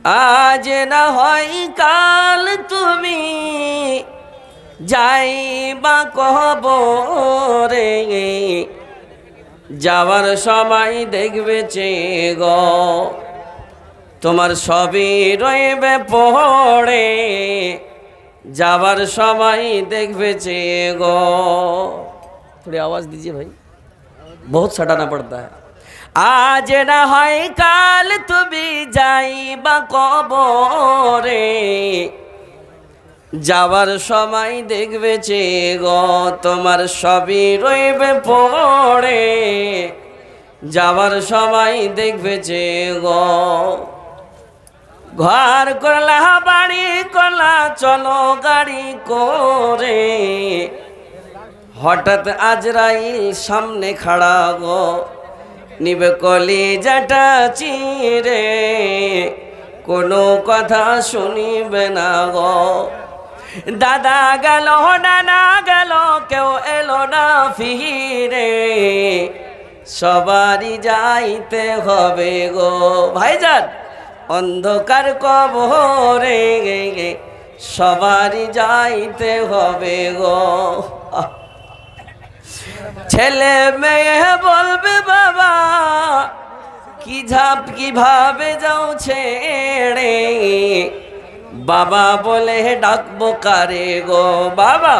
আজ না হয় কাল তুমি যাইবা কবরে, যাওয়ার সময় দেখবে চেয়ে গো তোমার সবই রইবে পড়ে, যাওয়ার সময় দেখবে চেয়ে गो। थोड़ी आवाज दीजिए भाई, बहुत सटाना पड़ता है। आज ना হয় কাল তুমি যাইবা কবরে, যাওয়ার সময় দেখবে চেয়ে গো তোমার সবই রইবে পড়ে, যাওয়ার সময় দেখবে চেয়ে গো। ঘর করলা বাড়ি করলা চলো গাড়ি করে, হঠাৎ আজরাইল সামনে খাড়া গো নিবে কলিজাটা চিরে, কোনো কথা শুনিবে না গো। দাদা গেল নানা গেল কেউ এলো না ফিরে, সবারই যাইতে হবে গো ভাইজান অন্ধকার কবরে, সবারই যাইতে হবে গো। ছেলে মেয়ে বলবে বাবা কি কিভাবে যাও ছেড়ে, বাবা বলে ডাকবো কারে গো বাবা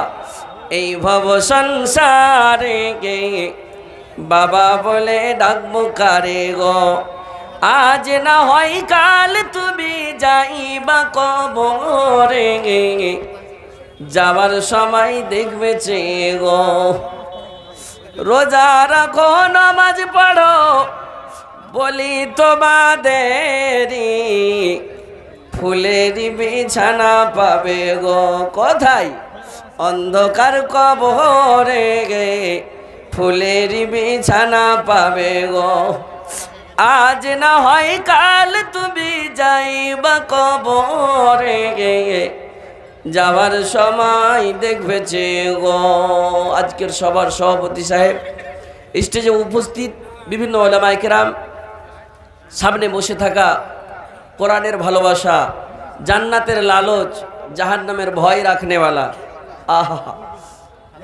এই ভব সংসারে, বাবা বলে ডাকবো কারে গো। আজ না হয় কাল তুমি যাইবা কবরে, যাওয়ার সময় দেখবে চেয়ে গো। রোজা রাখো নামাজ পড়ো বলি তোমাদেরই, ফুলের বিছানা পাবে গো কোথায় অন্ধকার কবরে, ফুলের বিছানা পাবে গো। আজ না হয় কাল তুমি যাইবা কবরে, যাওয়ার সময় দেখবে চেয়ে গো। আজকের সবার সভাপতি সাহেব, স্টেজে উপস্থিত বিভিন্ন ওলামায়ে কেরাম, সামনে বসে থাকা কোরআনের ভালোবাসা, জান্নাতের লালচ, জাহান্নামের ভয় রাখনেওয়ালা, আহা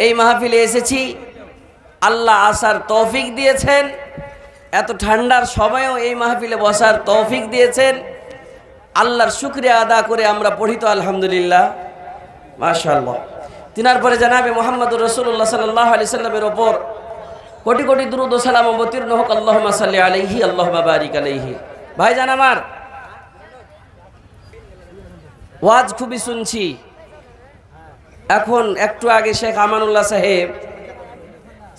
এই মাহফিলে এসেছি। আল্লাহ আসার তৌফিক দিয়েছেন, এত ঠান্ডার সময়ও এই মাহফিলে বসার তৌফিক দিয়েছেন। আল্লাহর শুকরিয়া আদা করে আমরা পড়ি তো আলহামদুলিল্লাহ, মাশাআল্লাহ। তিনার পরে জনাবে মুহাম্মদুর রাসূলুল্লাহ সাল্লাল্লাহু আলাইহি সাল্লামের ওপর কোটি কোটি দুরূদ ও সালাম অবতীর্ণ হোক। আল্লাহুম্মা সাল্লি আলাইহি আল্লাহুম্মা বারিক আলাইহি। ভাইজান আমার, ওয়াজ খুবই শুনছি। এখন একটু আগে শেখ আমানুল্লাহ সাহেব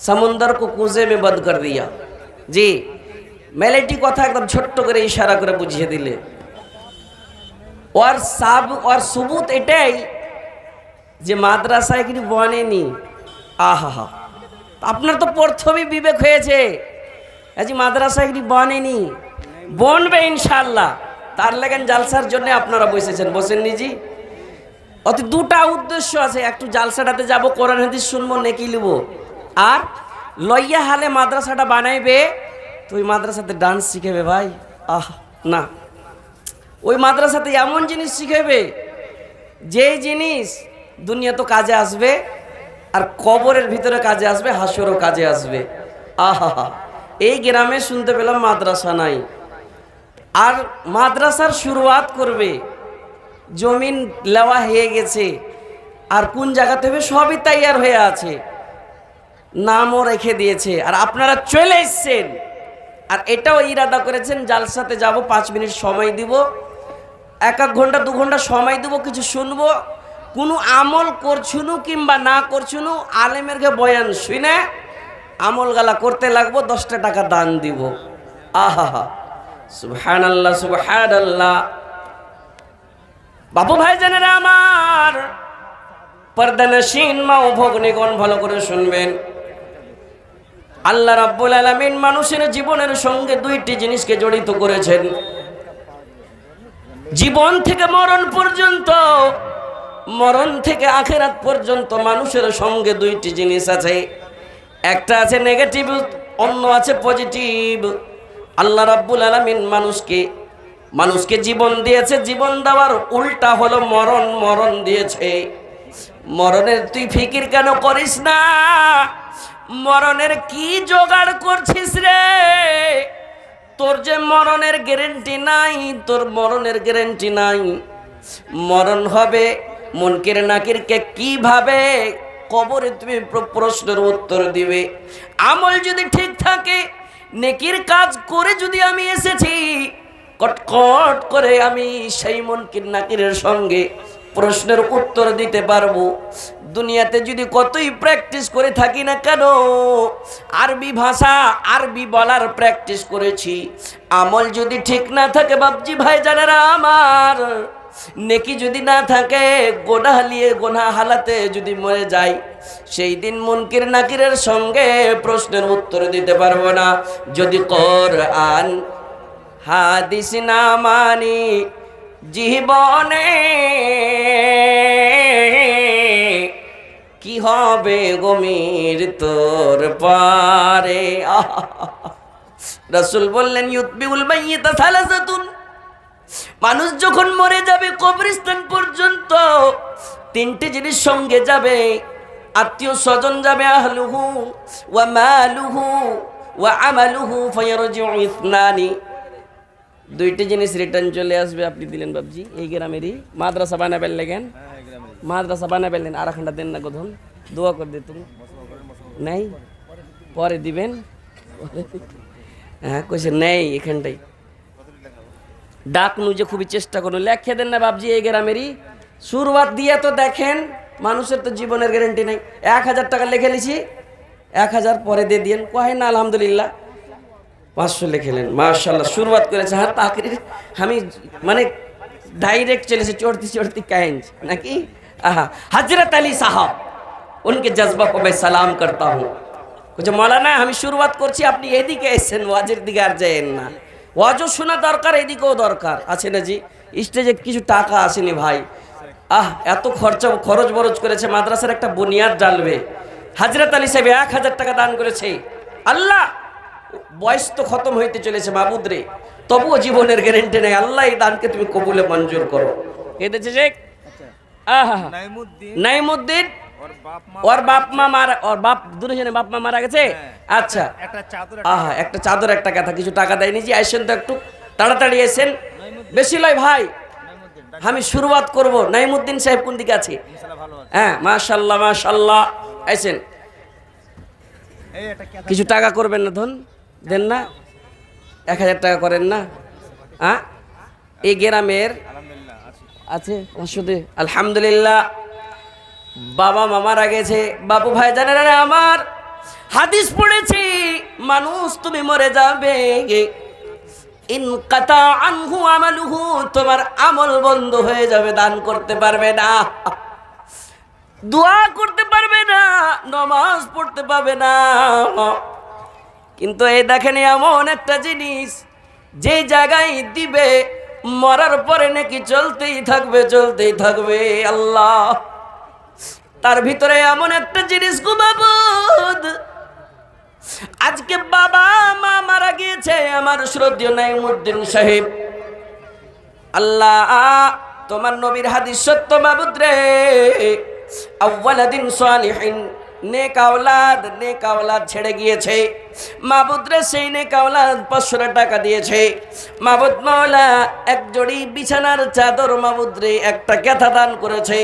সমুন্দর কো কুজে মে বদ কর দিয়া, জি মেলেটি কথা একদম ছোট্ট করে ইশারা করে বুঝিয়ে দিলে। ওর সুবুত এটাই যে মাদ্রাসায় কিন্তু বনেনি। আহা, আপনার তো প্রথমই বিবেক হয়েছে যে মাদ্রাসায় কিন্তু বনেনি, বনবে ইনশাআল্লাহ। তার লেগেন জালসার জন্য আপনারা বসেছেন, বসেন নিজি। অতি দুটা উদ্দেশ্য আছে, একটু জালসাটাতে যাব, কোরআন হাদিস শুনবো, নেকি লিব, আর লইয়া হালে মাদ্রাসাটা বানাইবে তো ওই মাদ্রাসাতে ডান্স শিখাবে ভাই। আহ না, ওই মাদ্রাসাতে এমন জিনিস শিখাবে যে জিনিস দুনিয়া তো কাজে আসবে, আর কবরের ভিতরে কাজে আসবে, হাসরও কাজে আসবে। আহা, এই গ্রামে শুনতে পেলাম মাদ্রাসা নাই, আর মাদ্রাসার শুরুয়াত করবে, জমিন লেওয়া হয়ে গেছে, আর কোন জায়গাতে হবে সবই তৈয়ার হয়ে আছে, নামও রেখে দিয়েছে, আর আপনারা চলে এসছেন। আর এটাও ইরাদা করেছেন জালসাতে যাব, 5 মিনিট সময় দিব, 1 ঘন্টা 2 ঘন্টা সময় দিব, কিছু শুনবো, কোনো আমল করছুনু কিংবা না করছুনু আলেমের কে বয়ান শুনে আমল গালা করতে লাগবো, 10টা টাকা দান দিব। আহা, সুবহানাল্লাহ সুবহানাল্লাহ। বাবু ভাই জানেরা আমার, পর্দানশীন মা ও ভগ্নীগণ ভালো করে শুনবেন। আল্লাহ রাব্বুল আলামিন মানুষের জীবনের সঙ্গে 2টি জিনিসকে জড়িত করেছেন। জীবন থেকে মরণ পর্যন্ত, মরণ থেকে আখিরাত পর্যন্ত মানুষের সঙ্গে 2টি জিনিস আছে। একটা আছে নেগেটিভ, অন্য আছে পজিটিভ। আল্লাহ রাব্বুল আলামিন মানুষকে মানুষকে জীবন দিয়েছে, জীবন দেওয়ার উল্টা হলো মরণ, মরণ দিয়েছে। মরণের তুই ফিকির কেন করিস না? মরণের কি জোগাড় করছিস রে? তোর যে মরণের গ্যারান্টি নাই, তোর মরণের গ্যারান্টি নাই। মরণ হবে, মুনকির নাকিরকে কিভাবে কবরে তুমি প্রশ্নের উত্তর দিবে? আমল যদি ঠিক থাকে, নেকির কাজ করে যদি আমি এসেছি, কটকট করে আমি সেই মুনকির নাকিরের সঙ্গে প্রশ্নের উত্তর দিতে পারবো। দুনিয়াতে যদি কতই প্র্যাকটিস করে থাকি না কেন, আরবি ভাষা, আরবি বলার প্র্যাকটিস করেছি, আমল যদি ঠিক না থাকে বাপজি ভাই জানেরা আমার, নেকি যদি না থাকে, গোনাহ নিয়ে গোনাহ হালাতে যদি মরে যাই, সেই দিন মুনকির নাকিরের সঙ্গে প্রশ্নের উত্তর দিতে পারবো না। যদি কোরআন হাদিস না মানি জীবনে, কি হবে গমির তোর পারে। রাসূল বললেন ইউতবিউল মাইয়িতা সালাসাতুন, মানুষ যখন মরে যাবে কবরস্থান পর্যন্ত তিনটি জিনিস সঙ্গে যাবে, আত্মীয় স্বজন যাবে, আহলুহু ওয়া মালুহু ওয়া আমালুহু, ফায়ারজিউ ইসনানি, দুইটি জিনিস রিটার্ন চলে আসবে। আপনি দিলেন বাবজি এই গ্রামেরই মাদ্রাসা বানাবেন লেগেন, মাদ্রাসা বানাবেন, আর এখানটা দেন না গোধন, দোয়া করে দে তুমি নাই, পরে দিবেন। হ্যাঁ কইছে নেই, এখানটাই ডাক নুজে খুবই চেষ্টা করুন, লেখে দেন না বাবজি এই গ্রামেরই। শুরুয়াত দিয়ে তো দেখেন, মানুষের তো জীবনের গ্যারেন্টি নেই। 1000 টাকা লিখে নিছি, 1000 পরে দিয়ে দিয়েন, কয় না আলহামদুলিল্লাহ 500 লিখেলেন, মাশাআল্লাহ শুরুয়াত করেছে। হ্যাঁ তাকরির আমি মানে ডাইরেক্ট চলেছে চড়তি চড়তি কাইন্স নাকি। আহা, হজরত আলী সাহাব, উনকে জज्बा को मैं सलाम करता हूँ। कुछ मौलाना আমি শুরুয়াত করছি, আপনি এদিকে এসেছেন, ওয়াজের দিকে আর যায়েন না। ওয়াজও শোনা দরকার, এদিকেও দরকার আছে না জি। স্টেজে কিছু টাকা আসেনি ভাই, এত খরচ বরচ করেছে, মাদ্রাসার একটা বুনিয়াদ ডালবে। হজরত আলী সাহেব 1000 টাকা দান করেছে। আল্লাহ, বয়স তো খতম হইতে চলেছে মাবুদ রে, তবুও জীবনের গ্যারেন্টি নেই। আল্লাহ এই দানকে তুমি কবুলে মঞ্জুর করো। কেঁদেছে শেখ নাইমুদ্দিন, ওর বাপ মা মারা, ওর বাপ দুজনে বাপ মা মারা গেছে। আচ্ছা একটা চাদর একটা কথা, কিছু টাকা দেয়নি জি, আসেন তো একটু তাড়াতাড়ি এসেন, বেশি লয় ভাই, আমি শুরুয়াত করব। নাইমুদ্দিন সাহেব কোন দিকে আছে? হ্যাঁ মাশাআল্লাহ মাশাআল্লাহ, আইসেন। কিছু টাকা করবেন না, ধন দেন না, 1000 টাকা করেন না। হ্যাঁ এই গ্রামের আছে ওষুধে আলহামদুলিল্লাহ। বাবা মা মারা গেছে, বাবু ভাই জানেন আমার, হাদিস পড়েছি, মানুষ তুমি মরে যাবে, ইনকাতা আনহু আমালুহু, তোমার আমল বন্ধ হয়ে যাবে, দান করতে পারবে না, দোয়া করতে পারবে না, নামাজ পড়তে পারবে না। কিন্তু এই দেখেন এমন একটা জিনিস, যে জায়গায় দিবে মরার পরে নাকি চলতেই থাকবে, চলতেই থাকবে। আল্লাহ, তার ভিতরে এমন একটা জিনিস গো মাবুদ, আজকে বাবা মা মারা গিয়েছে আমার শ্রদ্ধেয় নাইমুদ্দিন সাহেব। আল্লাহ, তোমার নবীর হাদিস সত্য মাবুদ রে, আউওয়ালাদিন সালিহিন, নেক আওলাদ ছেড়ে গিয়েছে মাবুদ রে, সেই নেক আওলাদ 500 টাকা দিয়েছে মাবুদ মাওলা, এক জড়ি বিছানার চাদর মাবুদ রে, একটা কেথা দান করেছে।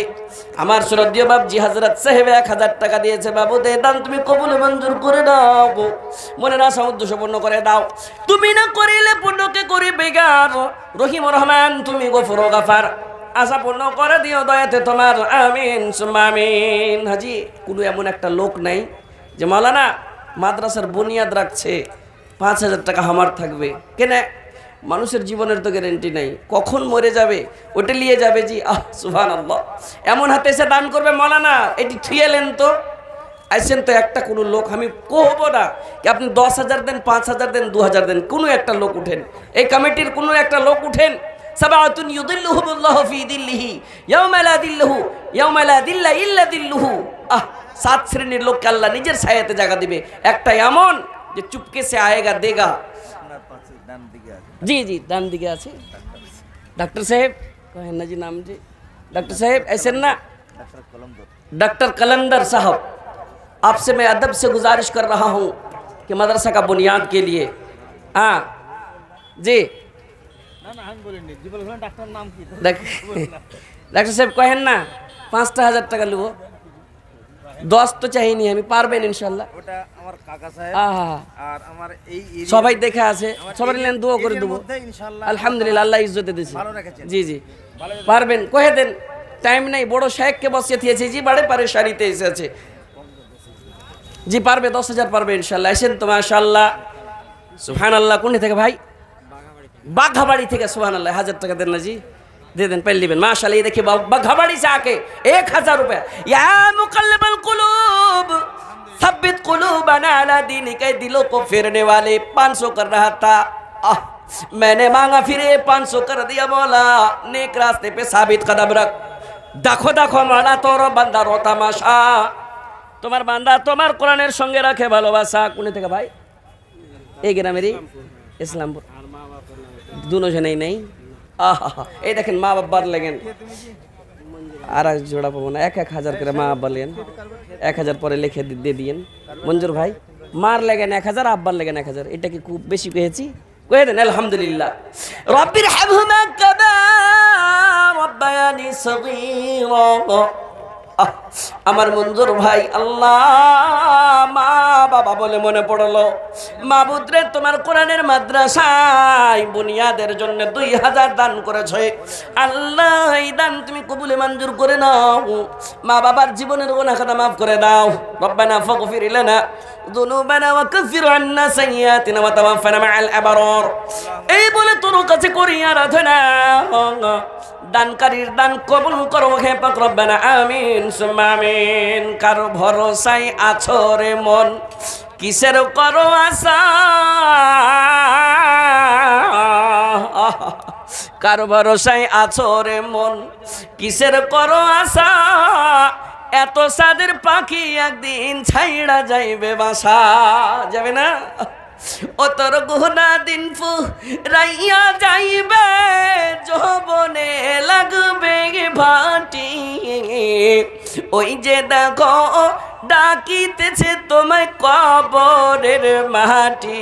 আমার শ্রদ্ধেয় বাবজি হযরত সাহেব 1000 টাকা দিয়েছে। মাবুদ এই দান তুমি কবুল মঞ্জুর করে দাও গো, মনের আশা উদ্দেশ্য পূর্ণ করে দাও। তুমি না করিলে পূর্ণকে করিবে গার, রহিম রহমান তুমি গফুর গাফার, আশা পূর্ণ করে দিও দয়াতে তোমার, আমিন সুম্মা আমিন। হাজি কোনো এমন একটা লোক নাই যে মাওলানা মাদ্রাসার বুনিয়াদ রাখছে, 5000 টাকা আমার থাকবে কেন? মানুষের জীবনের তো গ্যারেন্টি নাই, কখন মরে যাবে ওটা নিয়ে যাবে জি। সুবহানাল্লাহ, এমন হাতে এসে দান করবে মাওলানা, এটি থুয়েলেন তো আইসেন তো একটা কোনো লোক, আমি কহবো না কি আপনি 10,000 দেন, 5,000 দেন, 2,000 দেন, কোনো একটা লোক উঠেন, এই কমিটির কোনো একটা লোক উঠেন। সাবাতুন ইউদিল্লুহুমুল্লাহু ফি দিল্লিহি ইয়াওমা লা দিল্লা ইল্লা দিল্লুহু। 7 শ্রেণীর লোককে আল্লাহ নিজের ছায়াতে জায়গা দিবে। একটা এমন যে চুপকে সে আয়েগা দেগা। জি জি ডান দিকে আছে, डॉक्टर साहब कहें ना जी नाम जी, डॉक्टर साहब ऐसे ना, डॉक्टर कलंदर साहब, आपसे मैं अदब से गुजारिश कर रहा हूँ कि मदरसा का बुनियाद के लिए, हाँ जी डॉक्टर साहब कहें ना 5,000 টাকা লুবো, 10 তো চাইনি আমি, পারবেন ইনশাল্লাহ। ওটা আমার কাকা সাহেব আর আমার এই সবাই দেখে আছে, সবাই লেন দোয়া করে দেবো ইনশাআল্লাহ। আলহামদুলিল্লাহ, আল্লাহ ইজ্জতে দিয়েছে। ভালো রেখেছেন। জি জি পারবেন, কহে দেন, টাইম নাই, বড় শেখকে বসিয়ে দিয়েছে জি, বাড়ে পারেশানিতে এসেছে জি, পারবে 10,000 পারবে ইনশাল্লাহ। এসেন তো মাশাআল্লাহ, সুবহানাল্লাহ। কোন থেকে ভাই? বাঘাবাড়ি থেকে। সুবহানাল্লাহ, 1000 টাকা দেন না জি, दे दें, पहले लेबन माशाल्लाह। ये देखिए बघाबाड़ी से आके 1000 रुपए। या मुकल्लिबल कुलूब सब्बित कुलूबना अला दीनिक, दिलों को फेरने वाले 500 कर रहा था, मैंने मांगा फिर 500 कर दिया, मौला नेक रास्ते पे साबित कदम रख। देखो देखो मौला तोर बंदा रो तमाशा, তোমার বান্দা তোমার কোরআনের সঙ্গে রাখে ভালোবাসা। কোন থেকে ভাই? এই গ্রামেরই, ইসলামপুর। দুনো জনেই নেই। এই দেখেন মা বাবার লেগেন, আর এক জোড়া পাবো না, 1,000 করে মা আব্বা লেন, 1000 পরে লিখে দিয়ে দিয়েন। মঞ্জুর ভাই মার লেগেন 1000, আব্বার লেগেন 1000। এটা কি খুব বেশি পেয়েছি? কয়ে দেন আলহামদুলিল্লাহ। রব্বির হামহুমা কামা রাব্বায়ানি সগীরা। আমার মঞ্জুর ভাই, আল্লাহ মা বাবা বলে মনে পড়লো, মাবুদ রে তোমার কোরআনের মাদ্রাসায় বুনিয়াদের জন্য 2000 দান করেছ, আল্লাহ এই দান তুমি কবুলে মঞ্জুর করে নাও, মা বাবার জীবনের গুনাহ খাতা মাফ করে দাও। রব্বানা ফাগফির লানা যুনুবানা ওয়া কাফির আন্না সাইয়্যাতিনা ওয়া তাওয়াফানা মাআল আবরার। এই বলে তোর কাছে করি আরাধনা, দানকারীর দান কবুল করো হে পাক রব্বানা আমিন সুম্মা আমিন। কারো ভরসায় আছো রে মন, কিসের করো আশা, কারো ভরসায় আছো রে মন, কিসের করো আশা, এত সাদের পাখি একদিন ছাইড়া যাইবে বাসা। যাবে না? ও তোর গুনা দিন ফুরাইয়া যাইবে, যৌবনে লাগবে ভাটি, ওই যে দেখো ডাকিতেছে তোমায় কবরের মাটি।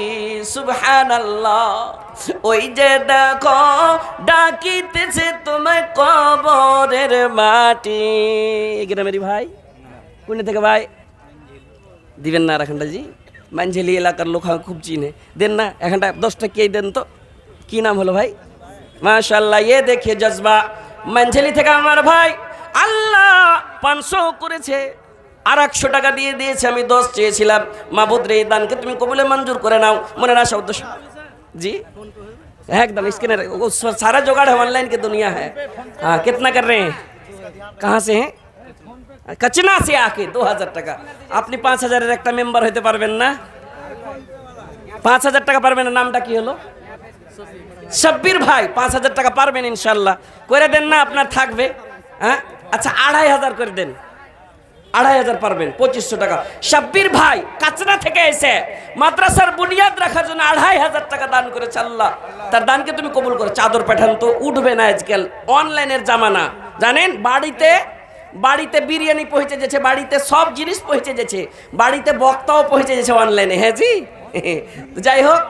সুবহানাল্লাহ। ওই যে দেখো ডাকিতেছে তোমায় কবরের মাটি। গ্রামেরই ভাই? কোন থেকে ভাই? দিবেন না রাখানটা জি? মানঝেলি এলাকার লোক খুব চিনে, দেন না এখানটা 10 টাকা দেন তো। কি নাম হলো ভাই? মাশাআল্লাহ। ये देखिए जज्बा মানঝেলি থেকে আমার ভাই, আল্লাহ 500 করেছে, আর 100 টাকা দিয়ে দিয়েছে। আমি 10 চেয়েছিলাম, মাবুদ রে এই দানকে তুমি কবুলে মঞ্জুর করে নাও। মনে না শব্দ जी एकदम स्कैनर सारा जुगाड़ है, ऑनलाइन की दुनिया है। हाँ कितना कर रहे हैं, कहाँ से हैं? कचना से आके 2000 টাকা। আপনি 5000-এর একটা মেম্বার হতে পারবেন না? 5000 টাকা পারবেন না? নামটা কি হলো? শব্বির ভাই। 5000 টাকা পারবেন ইনশাল্লাহ, করে দেন না, আপনার থাকবে। হ্যাঁ আচ্ছা 2500 করে দেন, 2500 পারবেন, 2500 টাকা। শব্বির ভাই কাচনা থেকে এসে মাদ্রাসার বুনিয়াদ রাখার জন্য 2500 টাকা দান করেছে। আল্লাহ তার দানকে তুমি কবুল করো। চাদর পাঠান তো, উঠবে না আজকাল, অনলাইনের জামানা জানেন। বাড়িতে বিরিয়ানি পৌঁছে যেছে, বাড়িতে সব জিনিস পৌঁছে যেছে, বাড়িতে বক্তাও পৌঁছে যেছে অনলাইনে। হ্যাঁ জি যাই হোক,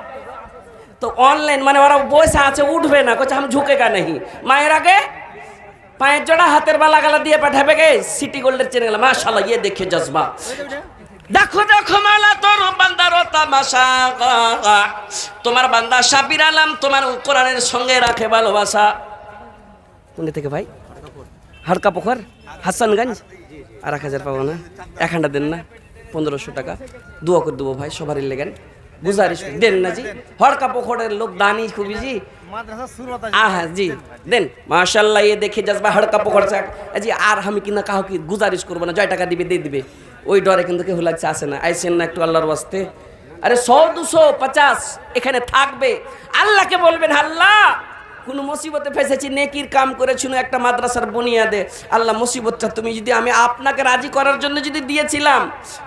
তো অনলাইন মানে ওরা বসে আছে, উঠবে না, কোচ আমি ঝুঁকেগা नहीं। মায়ের আগে পায়ের জোড়া হাতের বালা গালা দিয়ে পাঠাবে গে সিটি গোল্ডের চ্যানেল। মাশাআল্লাহ। ये देखिए जज्बा, দেখো দেখো মালা তোর বান্দার তামাশা, তোমার বান্দা শাবির আলম তোমার কোরআনের সঙ্গে রাখে ভালোবাসা। কোন থেকে ভাই? হাড়কা পোখর, হাসানগঞ্জ। আর 1000 পাবো না, এখানটা দেন না, 1500 টাকা দোয়া করে দেবো ভাই সবারই লেগেন, गुजारिश देन ना जी। हड़का पोखरेर लोक दानी खूबी जी। हाँ जी देन माशाल्लाह। ये देखिए जज्बा हड़का पोखर से जी। আর আমি কিনা কাহো কি গুজারিশ করব না, 100 টাকা দিবে দিয়ে দিবে, ওই ডরে কিন্তু কেউ লাগছে আসে না। আইসেন না একটু আল্লাহর ওয়াস্তে। আরে 100 200 50 এখানে থাকবে। আল্লাহকে বলবেন আল্লাহ কোন মুসিবতে ফেসেছি, নেকির কাম করেছি একটা মাদ্রাসার বুনিয়াদে, আল্লাহ মুসিবতটা তুমি যদি আমি আপনাকে রাজি করার জন্য যদি দিয়েছিলাম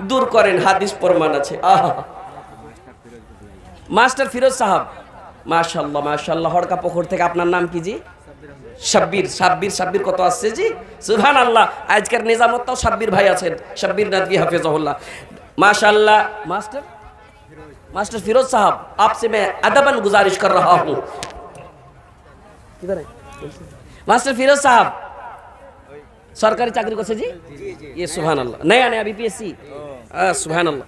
দূর করেন। হাদিস প্রমাণ আছে। মাস্টার ফিরোজ সাহেব মাশাআল্লাহ মাশাআল্লাহ। হড়কা পোখর থেকে। আপনার নাম কি জি? শাব্বির শাব্বির শাব্বির কত আসছে জি সুবহানাল্লাহ আজকের নিজামতটাও শাব্বির ভাই আছেন শাব্বির নাদভি হাফিজাহুল্লাহ माशाअल्लाह मास्टर मास्टर फिरोज साहब आपसे मैं अदबन गुजारिश कर रहा हूँ किधर है मास्टर फिरोज साहब सरकारी चाकरी করছে জি ये सुभान अल्लाह नया नया बीपीएससी सुभान अल्लाह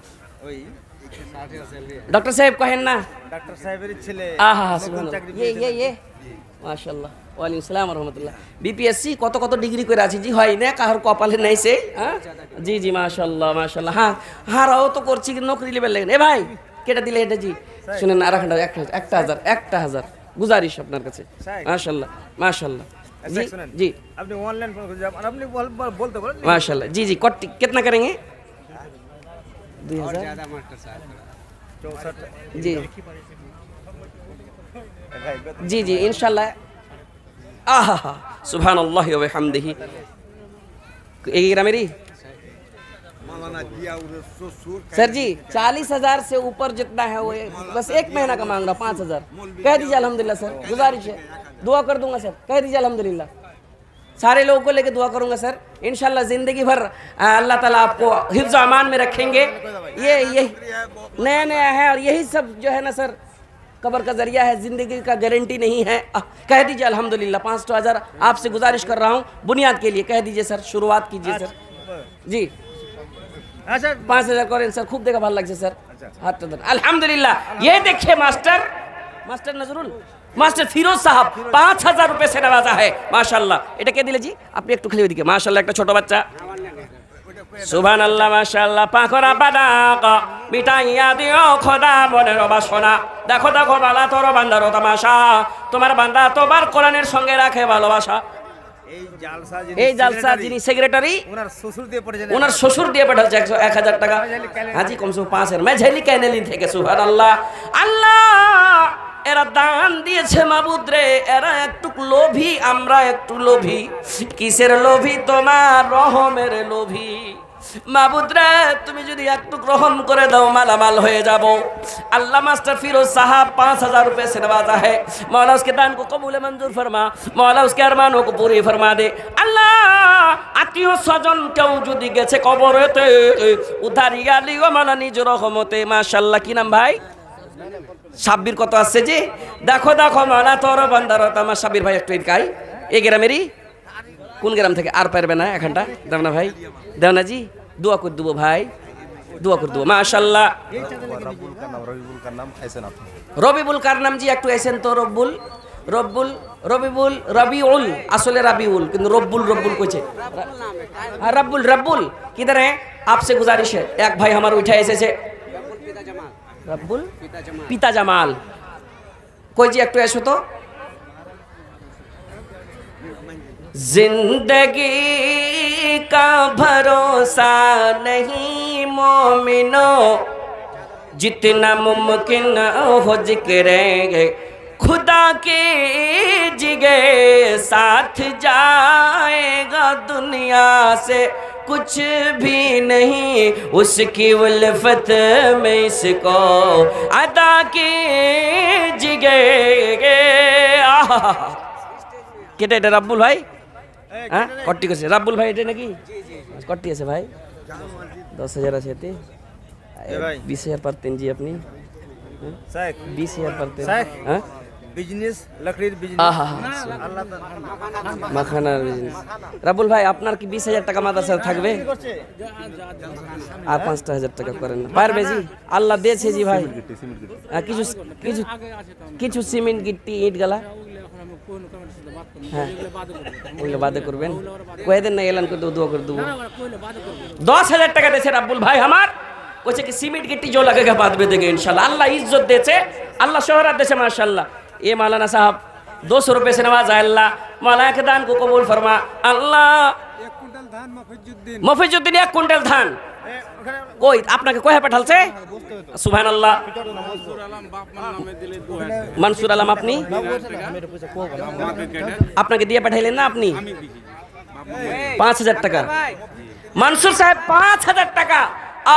डॉक्टर साहब कहें ना ডাক্তার সাহেবের ছেলে आहा सुभान अल्लाह ये माशाअल्लाह ওয়ালাইকুম আসসালাম ওয়া রাহমাতুল্লাহ বিপিএসসি কত কত ডিগ্রি করে আছি জি হয় না কার কপালে নাই সে জি জি মাশাআল্লাহ মাশাআল্লাহ হ্যাঁ হারাও তো করছি কি নকরি লেভেল লাগে এ ভাই কেটে দিলে এটা জি শুনেন আর একটা হাজার গুজারিশ আপনার কাছে মাশাআল্লাহ মাশাআল্লাহ जी जी আপনি অনলাइन আপনি বলতে বলেন माशाल्लाह जी जी कट कितना करेंगे 2000 ज्यादा मास्टर साहब 64 जी जी जी इंशाल्लाह आहा सुभान अल्लाह व बिहम्दिही एक मेरी मौलाना जिया और ससुर सर जी 40,000 से ऊपर जितना है वो बस एक महीना का मांग रहा 5,000 कह दीजिए अल्हम्दुलिल्लाह सर गुजारिश है दुआ कर दूंगा सर कह दीजिए अल्हम्दुलिल्लाह सारे लोगों को लेके दुआ करूंगा सर इंशाल्लाह ज़िंदगी भर अल्लाह ताला आपको हिफ्ज़ अमान में रखेंगे ये नया नया है और यही सब जो है ना सर कब्र का जरिया है ज़िंदगी का गारंटी नहीं है कह दीजिए अल्हम्दुलिल्लाह 5,000 आपसे गुजारिश कर रहा हूँ बुनियाद के लिए कह दीजिए सर शुरुआत कीजिए सर जी अच्छा 5,000 करें सर खूब देखा भालो लगছে सर हाथ अल्हम्दुलिल्लाह ये देखिए मास्टर नजरुल मास्टर फिरोज साहब 5,000 रुपए से नवाजा है माशाल्लाह এটা কে দিলে জি আপনি একটু খালি ওদিকে মাশাআল্লাহ একটা ছোট বাচ্চা সুবহানাল্লাহ মাশাআল্লাহ পাখরা বাদাকা মিটাইয়া দিও খোদা মনের বাসনা দেখো দেখো বালা তোর বান্দার তামাশা তোমার বান্দা তোমার কোরআনের সঙ্গে রাখে ভালোবাসা এই জালসা যিনি সেক্রেটারি ওনার শ্বশুর দিয়ে পাঠাচ্ছে 1,000 টাকা হাজি কমসে কম 5,000 मैं झेली कैनेलिन থেকে সুবহানাল্লাহ আল্লাহ এরা দান দিয়েছে মাবুদ রে এরা একটু লোভী আমরা একটু লোভী কিসের লোভী তোমার রহমের লোভী মাবুদ রে তুমি যদি একটু গ্রহণ করে দাও মালামাল হয়ে যাব अल्लाह मास्टर फिरोज साहब 5,000 रुपए से नवाजा है मौला उसके दान को कबूल मंजूर फरमा मौला उसके अरमानों को पूरी फरमा दे अल्लाह आत्मीय स्वजन केउ যদি গেছে কবরেতে উদ্ধারিয়া লিও মালা নিজ রহমতে মাশাআল্লাহ কি নাম ভাই শাব্বির কত আসছে জি দেখো দেখো মালা তোর বান্দার আমার শাব্বির ভাই একটু এদিকে আই এই গ্রামেরই কোন গ্রাম থেকে আর পারবে না এখানটা দাও না ভাই দাও না জি দোয়া করে দেবো ভাই দোয়া করে দেবো মাশাআল্লাহ রবিবুল কার নাম জি একটু আইছেন তো রবিউল আসলে রাবিউল কিন্তু রব্বুল কইছে हां रब्बुल किधर है आपसे गुजारिश है एक भाई हमारा उठा ऐसे से रब्बुल पिता जमाल कोई जी একটু এসো তো जिंदगी का भरोसा नहीं मोमिनो जितना मुमकिन हो जिक्र खुदा के जिगे साथ जाएगा दुनिया से कुछ भी नहीं उसकी उल्फत में इसको अदा की जिगे কেটে এটা রাব্বুল ভাই হ্যাঁ কট্টি করছে রাব্বুল ভাই এটা নাকি কট্টি আছে ভাই 10,000 আছে এতে 20,000 পারতেন জি আপনি 20,000 পারতেন হ্যাঁ বিজনেস লকড়ির বিজনেস আল্লাহ মাখানার বিজনেস রাব্বুল ভাই আপনার কি 20,000 টাকা মাদ্রাসা থাকবে আর 5,000 টাকা করেন না পারবে জি আল্লাহ দিয়েছে জি ভাই কিছু কিছু কিছু সিমেন্ট গিট্টি ইট গালা হ্যাঁ ওইগুলো বাদে করবেন কয়েকদিন না এলান করে দোয়া করে দেবো 10,000 টাকা দিয়েছে রাব্বুল ভাই আমার কইছে কি সিমেন্ট गिट्टी जो लगेगा बाद में देंगे इंशाल्लाह अल्लाह इज्जत देছে अल्लाह शोहरत देছে माशाल्लाह ये मौलाना साहब 200 रुपए से नवाजा अल्लाह मौलाना के दान को कबूल फरमा अल्लाह 1 কুইন্টাল ধান মফিজউদ্দিন 1 কুইন্টাল ধান কই আপনাকে কয়ে পাঠালছে সুবহানাল্লাহ মনসুর আলম আপনি আপনাকে দিয়ে পাঠাইলেন না আপনি 5,000 টাকা মনসুর সাহেব 5,000 টাকা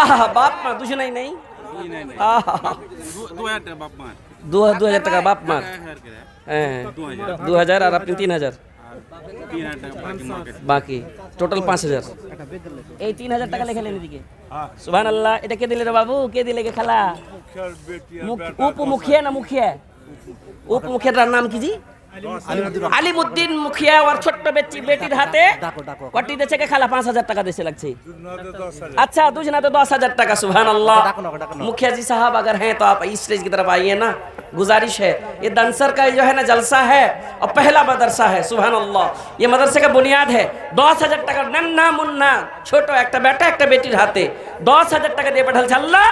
আহা বাপ মা দুজনেই নেই আহা 2,000 টাকা বাপ মা 2,000 টাকা বাপ মার, হ্যাঁ 2,000 আর আপনি 3,000 বাকি, টোটাল 5,000। এই 3,000 টাকা লিখে নেন এদিকে। সুবহানাল্লাহ। এটা কে দিলে রে বাবু, কে দিলে গে খালা? উপমুখিয়া না মুখিয়া? উপমুখিয়াটার নাম কি জি? আলিমুদ্দিন মুখিয়া। और ছোট্ট বেটির হাতে কটি দিয়েছে কে খালা? 5,000 টাকা দিয়েছে লাগছে। अच्छा दूसरा तो 10,000 टाका। सुभान अल्लाह। मुखिया जी साहब अगर हैं तो आप इस स्टेज की तरफ आइए ना, गुजारिश है। ये दनसर का जो है ना जलसा है और पहला मदरसा है। सुभान अल्लाह। ये मदरसे का बुनियाद है। 10,000 টাকা नन्ना मुन्ना ছোট একটা বেটা একটা বেটির হাতে 10,000 টাকা দিয়ে পাঠাল। আল্লাহ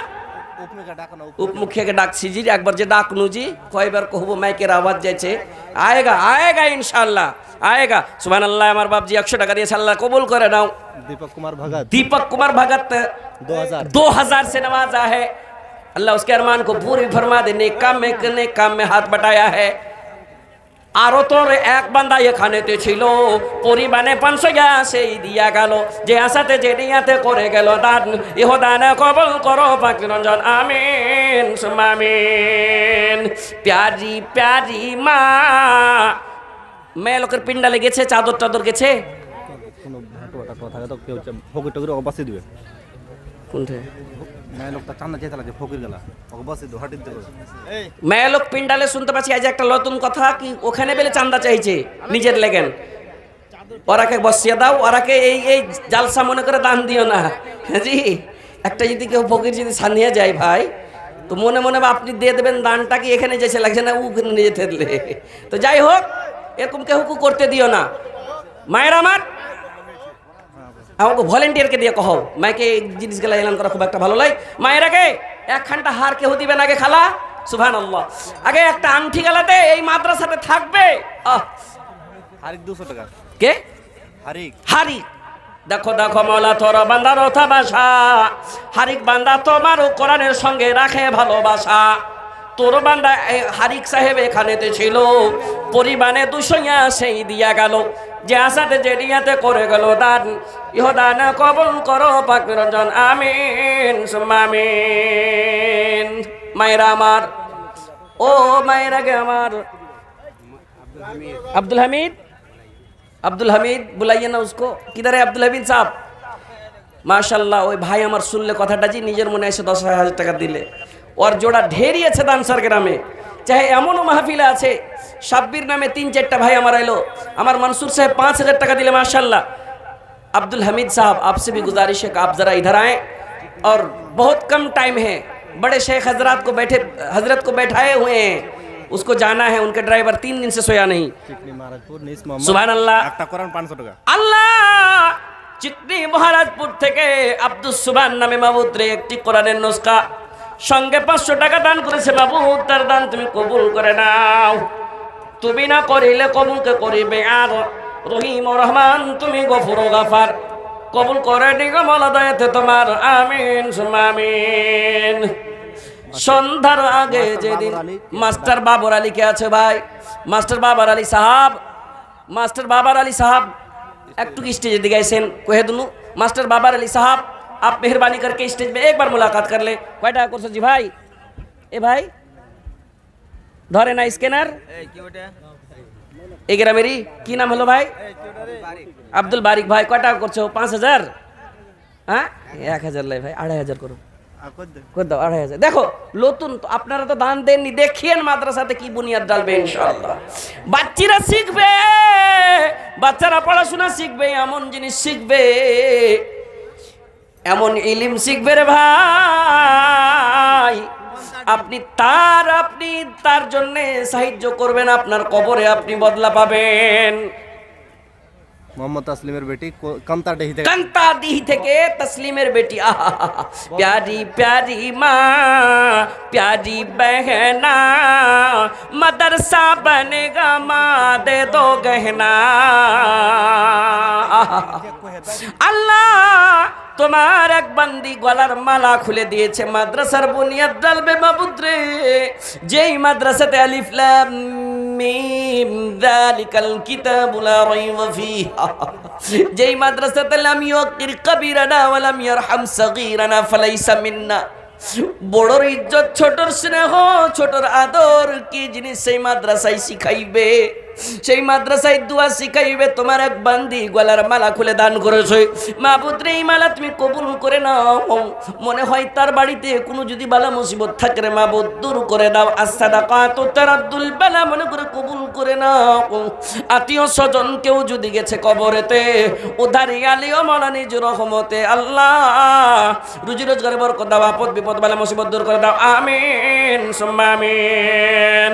उपमुखिया के डाक जी एक बार जे डाकनू जी कई बार कहबो माइकेर आवाज जाइए आएगा आएगा इंशाल्लाह आएगा। सुभान अल्लाह। हमारे बाप जी 100 टाका दिए अल्लाह कबूल करे नाओ। दीपक कुमार भगत 2000 से नवाजा है। अल्लाह उसके अरमान को पूरी फरमा दे। नेक काम में हाथ बटाया है। আরো তোর এক বান্দা এখানেতে ছিল পরিমাণে 500 সেই দিয়া গেল যে আশাতে যে নিয়াতে করে গেল দান ইহ দান কবুল করো পাক রঞ্জন আমিন সুম্মা আমিন। প্যারি প্যারি মা মেয়ে লোকের পিন্ডালে গেছে চাদর টাদর গেছে কোনো ভাটোটা কথা তো কেউ ফকির টকির অবশ্যই দিবে কোনটা মেয়ে লোকটা চান্দা চেয়ে লাগে ফকির গেলা অবশ্যই দো হাটিতে এই মেয়ে লোক পিন্ডালে শুনতে পাচ্ছি আজ একটা নতুন কথা কি ওখানে বেলে চান্দা চাইছে নিজের লেগেন ওরাকে বসিয়ে দাও ওরাকে এই জালসা মনে করে দান দিও না। হ্যাঁ জি একটা যদি কেউ ফকির যদি সানিয়ে যায় ভাই তো মনে মনে আপনি দিয়ে দেবেন দানটা কি এখানে যেছে লাগছে না ওখানে নিয়ে থেদলে তো যাই হোক এরকম কেউ করতে দিও না। মায়ের আমার আমাকে ভলেন্টিয়ারকে দিয়ে কহ মাইকে জিনিসগুলো এলান করা খুব একটা ভালো লাগে। মায়েরাকে একখানটা হার কেউ দিবেন আগে খালা। সুবহানাল্লাহ। আগে একটা আংটি গালাতে এই মাদ্রাসাতে থাকবে। হারিক 200 টাকা কে হারিক দেখো দেখো মাওলা তোর বান্দার কথা ভাষা হারিক বান্দা তোমার কোরআনের সঙ্গে রাখে ভালোবাসা। তোর বান্দা হারিক সাহেব এখানেতে ছিল পরিমাণে 200 সেই দিয়া গেল যে আশাতে যে নিয়াতে করে গেল দান ইহ দান কবুল করো পাক রঞ্জন আমিন সুম্মা আমিন। মায়েরা আমার ও মায়েরা গে আমার अब्दुल हमीद बुलाइए ना उसको। किधर है अब्दुल हमीद साहब? माशाल्लाह ওই ভাই আমার শুনলে কথাটা জি নিজের মনে এসে 10,000 টাকা দিলে ওর জোড়া ঢেরি আছে দানসার গ্রামে চাহে এমনও মাহফিলে আছে সাব্বির নামে 3-4টা ভাই আমার এলো আমার मंसूर साहब 5,000 টাকা দিলে माशाल्लाह। अब्दुल हमीद साहब आपसे भी गुजारिश है कि आप ज़रा इधर आएँ और बहुत कम टाइम है बड़े शेख हजरत को बैठाए हुए हैं उसको जाना है। उनके ड्राइवर 3 दिन से सोया नहीं। सुभान अल्लाह। একটা কোরআন 500 টাকা আল্লাহ চিকনি মহারাজপুর থেকে আব্দুল সুবহান নামে মাবুদরে একটি কোরআনের নুসখা সঙ্গে 500 টাকা দান করেছে। বাবু তার দান তুমি কবুল করে নাও। তুমি না করিলে কবুলকে করিবে আর রহিম ও রহমান তুমি গফুর ও গাফার কবুল করে নিগো মাওলা দয়াতে তোমার আমিন সুম্মা আমিন। সন্ধ্যার আগে যেদিন মাস্টার বাবর আলী কে আছে ভাই মাস্টার বাবার আলী साहब একটু स्टेज दिखाए सेन कहे दुनू मास्टर बाबर अली साहब आप मेहरबानी करके स्टेज में एक बार मुलाकात कर ले। कयटा करছো जी भाई ए भाई धरे ना स्कैनर ए ग्रामेरी की नाम हलो भाई अब्दुल बारिक भाई कयटा करছো 5,000 हाँ 1,000 লাই ভাই 2,500 করো कर दो 2,500। देखो নতুন তো আপনারা তো দান দেননি দেখিয়েন মাদ্রাসাতে কি বুনিয়াদ ডালবে ইনশাআল্লাহ। বাচ্চারা শিখবে বাচ্চারা পড়াশোনা শিখবে এমন জিনিস শিখবে এমন ইলম শিখবে রে ভাই আপনি তার জন্য সাহায্য করবেন আপনার কবরে আপনি বদলা পাবেন। মোহাম্মদ তাসলিমের বেটি कंताडीही থেকে तस्लीमेर बेटी आहा प्यारी प्यारी माँ प्यारी बहना मदरसा बनेगा माँ दे दो गहना। আল্লাহ তোমার এক বান্দি গলার মালা খুলে দিয়েছে মাদ্রাসার বুনিয়াদ ডালবে মাবুদরে যেই মাদ্রাসাতে আলিফ লাম মিম যালিকাল কিতাবু লা রাইবা ফীহা যেই মাদ্রাসাতে লাম ইউকির কবীরানা ওয়া লাম ইয়ারহাম সগীরানা ফালাইসা মিন্না বড়র ইজ্জত, ছোটর স্নেহ, ছোটর আদর কি জিনিস সেই মাদ্রাসায় শিখাইবে। সেই মাদ্রাসায় দোয়া শিখাইবে। তোমার এক বান্দি গলার মালা খুলে দান করেছে, মাহবুদ রে এই মালা তুমি কবুল করে নাও। মনে হয় তার বাড়িতে কোনো যদি বালা মুসিবত থাকে রে মাহবুদ দূর করে দাও। as-sadaqatu taraddul বালা, মনে করে কবুল করে নাও। আত্মীয় স্বজন কেউ যদি গেছে কবরেতে, উধারি আলিও মাওলা নিজ রহমতে আল্লাহ রুজি রোজগারে বরকত দাও, আপদ বিপদ বালা মুসিবত দূর করে দাও। আমিন সুম্মা আমিন।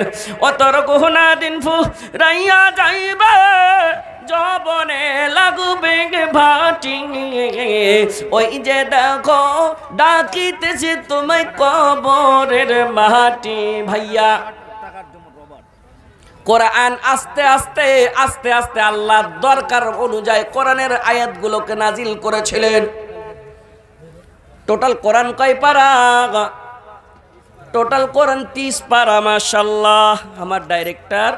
অতরকুনা দিন ফু রাইয়া যাইবে, জবনে লাগবে ভাটি, ওই যে দেখো ডাকিতেছে তোমায় কবরের মাটি। ভাইয়া কোরআন আস্তে আস্তে আস্তে আস্তে আল্লাহ দরকার অনুযায়ী কোরআনের আয়াতগুলোকে নাজিল করেছিলেন। টোটাল কোরআন কয় পারা? টোটাল কোরআন 30 পারা। মাশাআল্লাহ। আমার ডাইরেক্টর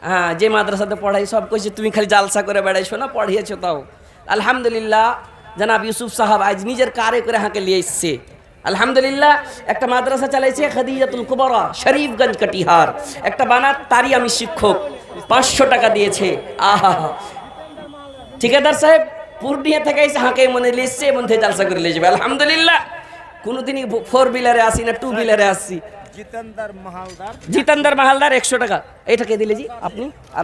হ্যাঁ যে মাদ্রাসাতে পড়াই সব কইছে তুমি খালি জালসা করে বেড়াইছো না, পড়িয়েছো তাও আলহামদুলিল্লাহ। জানাব ইউসুফ সাহাব আজ নিজের কারে করে হাঁকে লিয়ে এসছে আলহামদুলিল্লাহ। একটা মাদ্রাসা চালাইছে খাদিজাতুল কুবরা, শরীফগঞ্জ কাটিহার। একটা বানাত তারই আমি শিক্ষক, 500 টাকা দিয়েছে। আহা ঠিকাদার সাহেব পূর্ণিয়া থেকে এসে হাঁকে মনে লিখছে এবং জালসা করে লিয়ে যাবে আলহামদুলিল্লাহ। কোনোদিনই 4 বিলারে আসি না, 2 বিলারে আসছি। জিতেন্দার মাহালদার 100 টাকা। এইটাকে দিলে জি আপনি আর